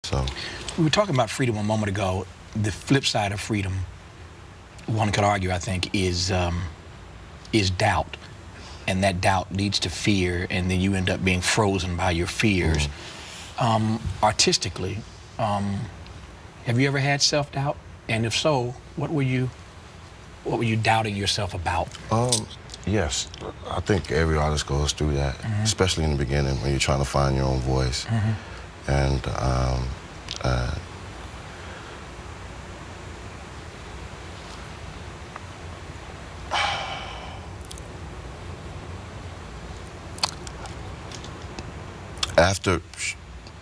So We were talking about freedom a moment ago. The flip side of freedom, one could argue, I think, is doubt, and that doubt leads to fear, and then you end up being frozen by your fears. Artistically, have you ever had self-doubt? And if so, what were you doubting yourself about? yes, I think every artist goes through that, especially in the beginning when you're trying to find your own voice. And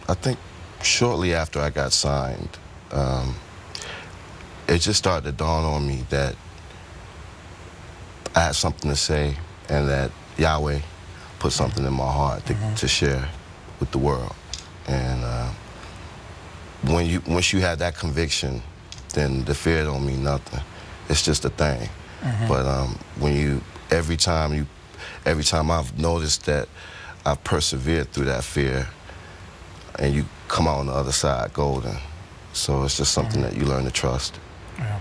I think shortly after I got signed, it just started to dawn on me that I had something to say and that Yahweh put something in my heart to share with the world. And once you have that conviction, then the fear don't mean nothing. It's just a thing. But every time I've noticed that I've persevered through that fear, and you come out on the other side golden. So it's just something that you learn to trust. Yeah.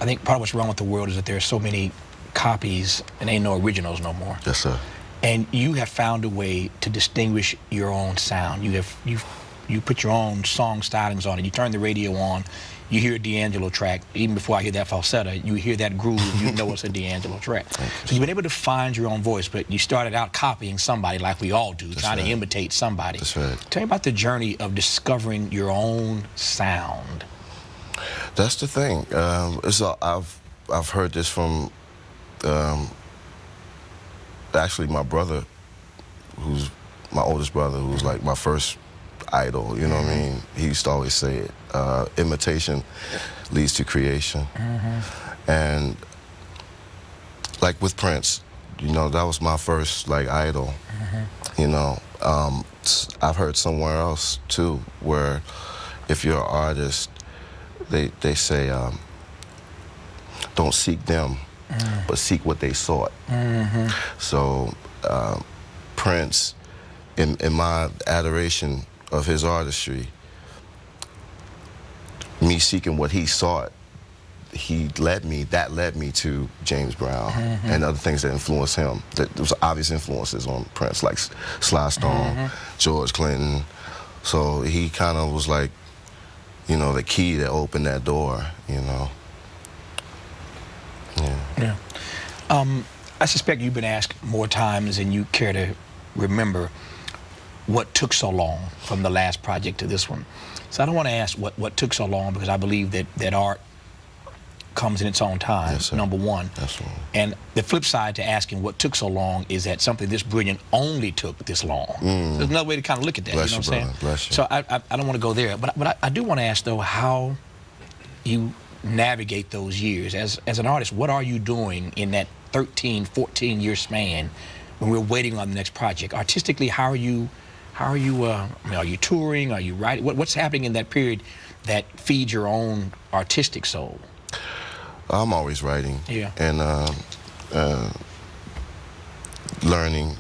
I think part of what's wrong with the world is that there are so many copies and ain't no originals no more. Yes, sir. And you have found a way to distinguish your own sound. You put your own song stylings on it. You turn the radio on, you hear a D'Angelo track. Even before I hear that falsetto, you hear that groove, you know it's a D'Angelo track. So you've been able to find your own voice, but you started out copying somebody like we all do, trying to imitate somebody. That's right. Tell me about the journey of discovering your own sound. That's the thing. I've heard this from actually my brother, who's my oldest brother, who's like my first idol, you know what I mean? He used to always say it, imitation leads to creation. And like with Prince, you know, that was my first like idol. You know, I've heard somewhere else too, where if you're an artist, they say, don't seek them, but seek what they sought. So Prince, in my adoration of his artistry, me seeking what he sought, that led me to James Brown and other things that influenced him. There was obvious influences on Prince, like Sly Stone, George Clinton. So he kind of was like, you know, the key that opened that door, you know. Yeah. I suspect you've been asked more times than you care to remember what took so long from the last project to this one. So I don't want to ask what took so long, because I believe that art comes in its own time, yes, sir. Number one. Absolutely. And the flip side to asking what took so long is that something this brilliant only took this long. There's another way to kind of look at that. Bless you know what I'm saying? Bless you. So I don't want to go there, but I do want to ask though how you navigate those years as an artist. What are you doing in that 13, 14-year span when we're waiting on the next project? Artistically, how are you? I mean, are you touring? Are you writing? What's happening in that period that feeds your own artistic soul? I'm always writing. Yeah. And learning.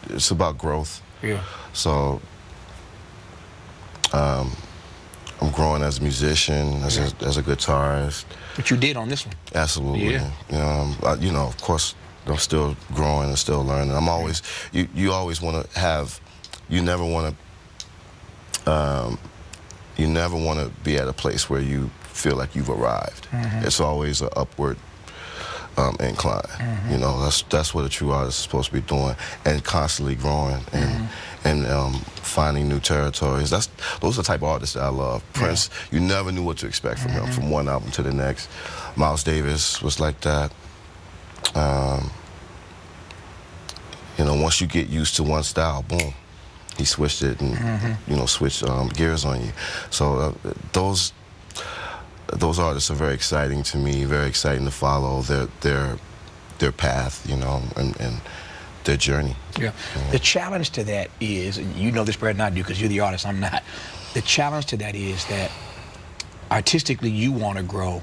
It's about growth. Yeah. So I'm growing as a musician, as a guitarist. But you did on this one. Absolutely. Yeah. You know, of course, I'm still growing and still learning. I'm always, you always want to have, you never want to be at a place where you feel like you've arrived. It's always an upward incline. You know, that's what a true artist is supposed to be doing, and constantly growing and finding new territories. Those are the type of artists that I love. Prince, you never knew what to expect from him, from one album to the next. Miles Davis was like that. You know, once you get used to one style, boom, he switched it and you know, switched gears on you. So those artists are very exciting to me, very exciting to follow their path, you know, and their journey. Yeah. The challenge to that is, and you know this better than I do because you're the artist, I'm not. The challenge to that is that artistically you want to grow,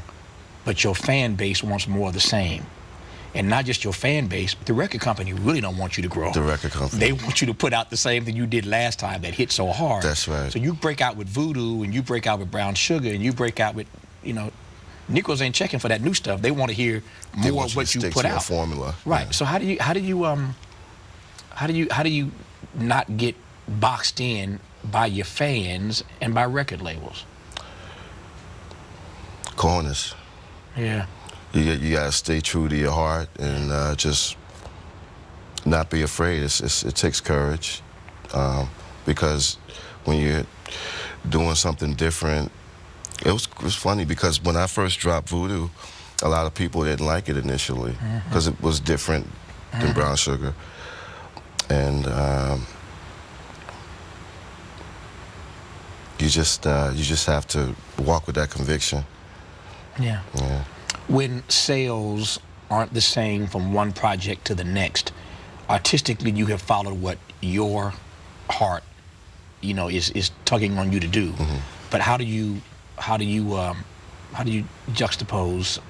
but your fan base wants more of the same. and not just your fan base, but the record company really don't want you to grow. The record company. They want you to put out the same thing you did last time that hit so hard. That's right. So you break out with Voodoo, and you break out with Brown Sugar, and you break out with, you know, Negroes ain't checking for that new stuff. They want to hear more of what you put out. Formula. Right. Yeah. So how do you not get boxed in by your fans and by record labels? Corners. Yeah. You gotta stay true to your heart and just not be afraid. It takes courage because when you're doing something different, it was funny because when I first dropped Voodoo, a lot of people didn't like it initially because it was different than Brown Sugar, and you just have to walk with that conviction. Yeah. Yeah. When sales aren't the same from one project to the next, artistically you have followed what your heart, you know, is tugging on you to do. But how do you juxtapose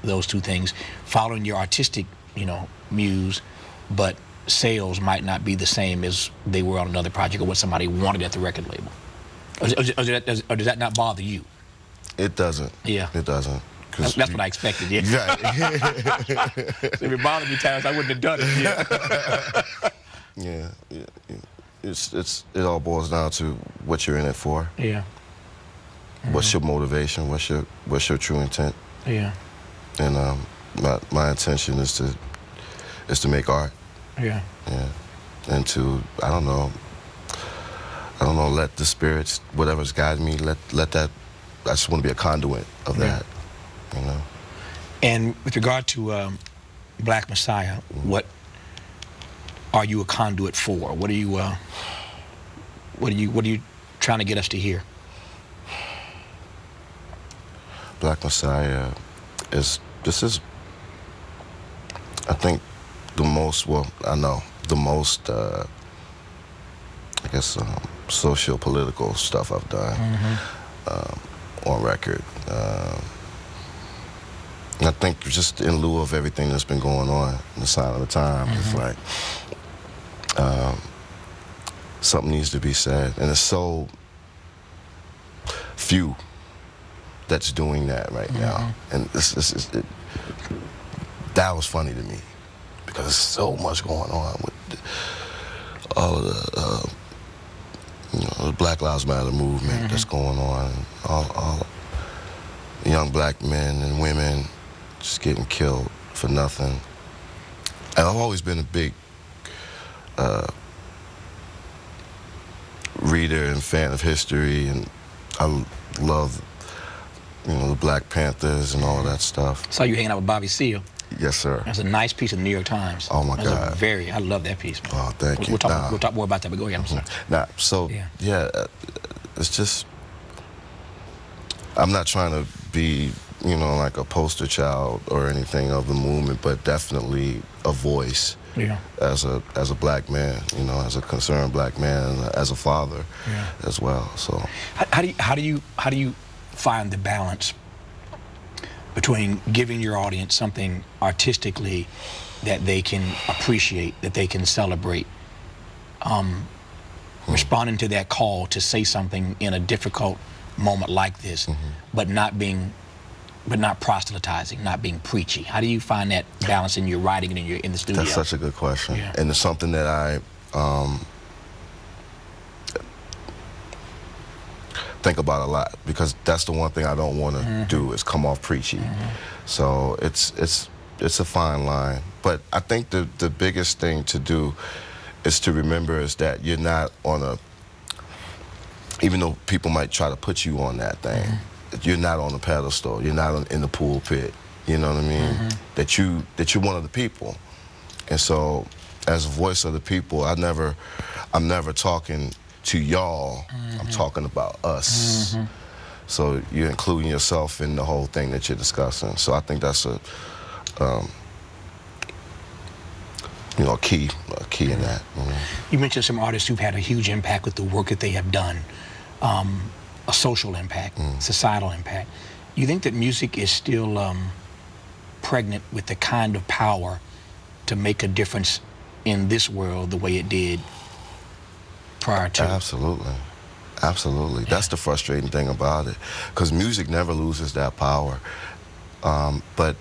those two things? Following your artistic, you know, muse, but sales might not be the same as they were on another project or what somebody wanted at the record label. Or does that not bother you? It doesn't. Yeah. It doesn't. That's what I expected, yeah. Right. If it bothered me, Terrence, I wouldn't have done it. Yeah. It all boils down to what you're in it for. Yeah. What's your motivation? What's your true intent? Yeah. And my intention is to make art. Yeah. Yeah. And to I don't know, let the spirits, whatever's guiding me, let that. I just want to be a conduit of that. You know. And with regard to Black Messiah, what are you a conduit for? What are you trying to get us to hear? Black Messiah is I think the most I guess socio-political stuff I've done on record. I think just in lieu of everything that's been going on in the sign of the time, it's like something needs to be said, and it's so few that's doing that right now, and that was funny to me because there's so much going on with all of the the Black Lives Matter movement that's going on, all young black men and women just getting killed for nothing. And I've always been a big reader and fan of history, and I love the Black Panthers and all that stuff. Saw you hanging out with Bobby Seale. Yes, sir. That's a nice piece in the New York Times. Oh my God. I love that piece, man. Oh, thank you. We'll talk more about that, but go ahead. I'm sorry. Yeah, it's just, I'm not trying to be, like a poster child or anything of the movement, but definitely a voice. Yeah. As a black man, as a concerned black man, as a father, as well. So, how do you find the balance between giving your audience something artistically that they can appreciate, that they can celebrate, responding to that call to say something in a difficult moment like this, but not proselytizing, not being preachy? How do you find that balance in your writing and in the studio? That's such a good question, Yeah. and it's something that I think about a lot, because that's the one thing I don't want to do is come off preachy. So it's a fine line, but I think the biggest thing to do is to remember is that you're not on a, even though people might try to put you on that thing, you're not on a pedestal, you're not in the pulpit, you know what I mean? That you're one of the people. And so as a voice of the people, I'm never talking to y'all, I'm talking about us. So you're including yourself in the whole thing that you're discussing. So I think that's a key in that. You mentioned some artists who've had a huge impact with the work that they have done, a social impact, societal impact. You think that music is still pregnant with the kind of power to make a difference in this world the way it did prior to. Absolutely. Absolutely. Yeah. That's the frustrating thing about it, because music never loses that power. But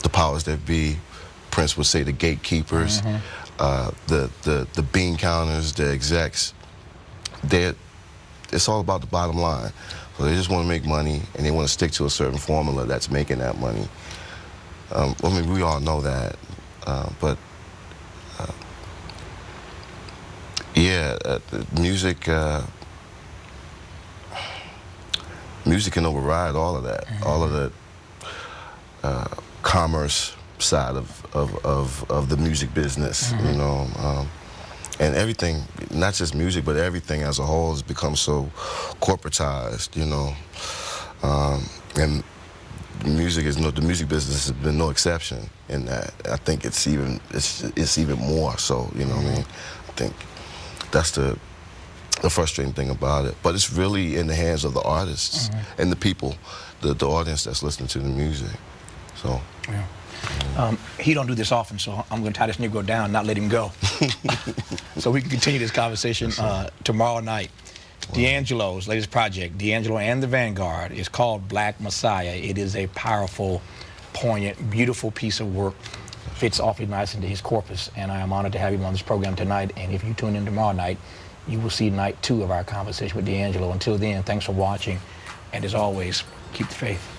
the powers that be, Prince would say the gatekeepers, the bean counters, the execs, it's all about the bottom line. So they just want to make money, and they want to stick to a certain formula that's making that money. I mean, we all know that, but yeah, music can override all of that, all of the commerce side of the music business, you know, and everything, not just music, but everything as a whole has become so corporatized, you know, and the music business has been no exception in that. I think it's even more so, you know what I mean? I think that's the frustrating thing about it. But it's really in the hands of the artists and the people, the audience that's listening to the music. So. Yeah. He don't do this often, so I'm going to tie this Negro down, not let him go. So we can continue this conversation tomorrow night. D'Angelo's latest project, D'Angelo and the Vanguard, is called Black Messiah. It is a powerful, poignant, beautiful piece of work. Fits awfully nice into his corpus, and I am honored to have him on this program tonight. And if you tune in tomorrow night, you will see night 2 of our conversation with D'Angelo. Until then, thanks for watching, and as always, keep the faith.